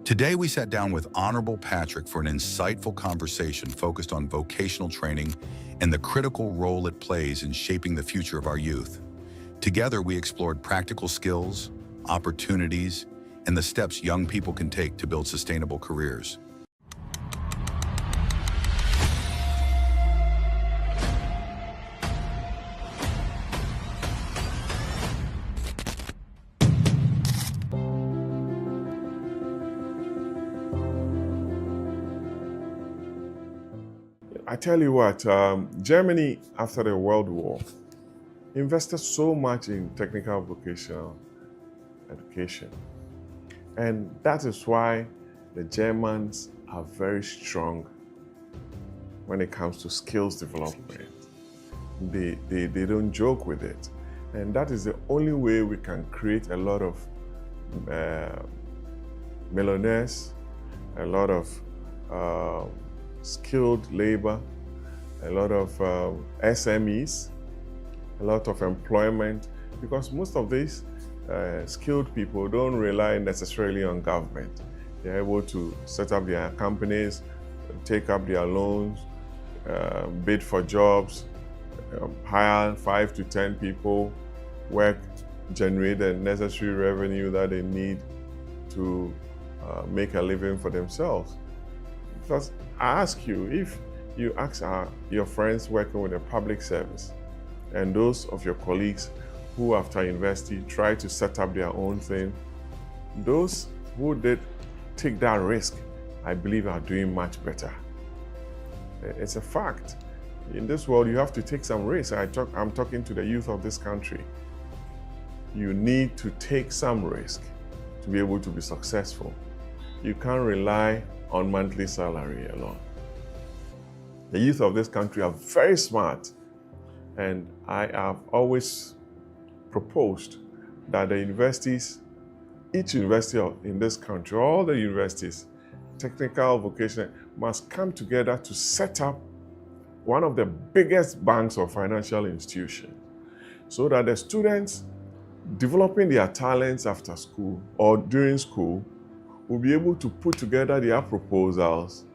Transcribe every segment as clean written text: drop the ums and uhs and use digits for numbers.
Today, we sat down with Honorable Patrick for an insightful conversation focused on vocational training and the critical role it plays in shaping the future of our youth. Together, we explored practical skills, opportunities, and the steps young people can take to build sustainable careers. I tell you what, Germany, after the World War, invested so much in technical vocational education. And that is why the Germans are very strong when it comes to skills development. They don't joke with it. And that is the only way we can create a lot of millionaires, a lot of skilled labor, a lot of SMEs, a lot of employment, because most of these skilled people don't rely necessarily on government. They're able to set up their companies, take up their loans, bid for jobs, hire 5 to 10 people, work, generate the necessary revenue that they need to make a living for themselves. Because I ask you, if you ask your friends working with the public service and those of your colleagues who after university try to set up their own thing, those who did take that risk, I believe are doing much better. It's a fact. In this world, you have to take some risks. I'm talking to the youth of this country. You need to take some risk to be able to be successful. You can't rely on monthly salary alone. The youth of this country are very smart, and I have always proposed that the universities, each university in this country, all the universities, technical, vocational, must come together to set up one of the biggest banks or financial institutions so that the students developing their talents after school or during school will be able to put together their proposals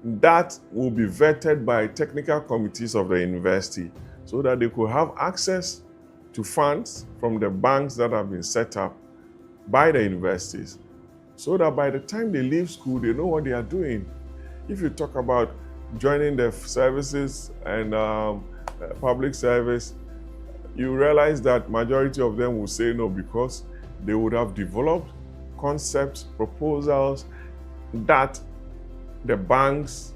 that will be vetted by technical committees of the university so that they could have access to funds from the banks that have been set up by the universities so that by the time they leave school, they know what they are doing. If you talk about joining the services and public service, you realize that majority of them will say no because they would have developed concepts, proposals that the banks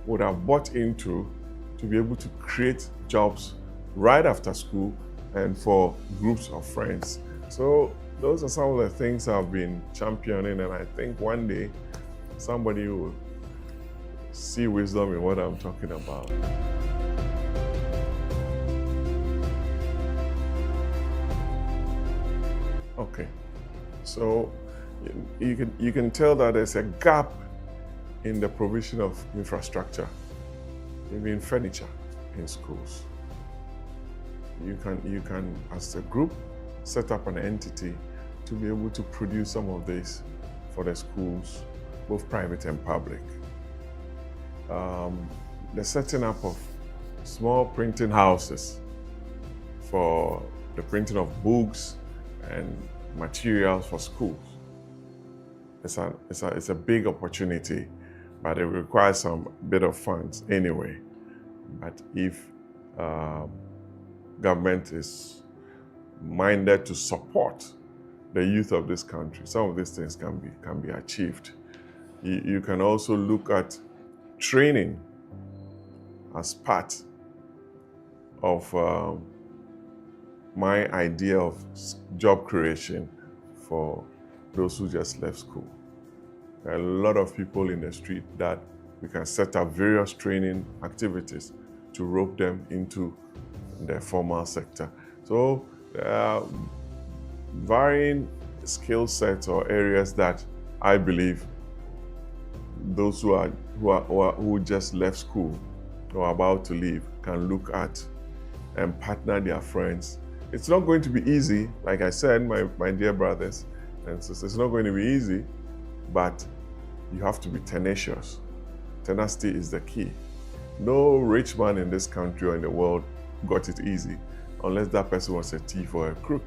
would have bought into to be able to create jobs right after school and for groups of friends. So those are some of the things I've been championing, and I think one day somebody will see wisdom in what I'm talking about. Okay, so you can tell that there's a gap in the provision of infrastructure, even furniture in schools. You can, as a group, set up an entity to be able to produce some of this for the schools, both private and public. The setting up of small printing houses for the printing of books and materials for schools. It's a big opportunity, but it requires some bit of funds anyway. But if government is minded to support the youth of this country, some of these things can be achieved. You can also look at training as part of my idea of job creation for those who just left school. There are a lot of people in the street that we can set up various training activities to rope them into the formal sector. So there are varying skill sets or areas that I believe those who just left school or about to leave can look at and partner their friends. It's not going to be easy, like I said, my dear brothers and sisters, it's not going to be easy, but you have to be tenacious. Tenacity is the key. No rich man in this country or in the world got it easy, unless that person was a thief or a crook.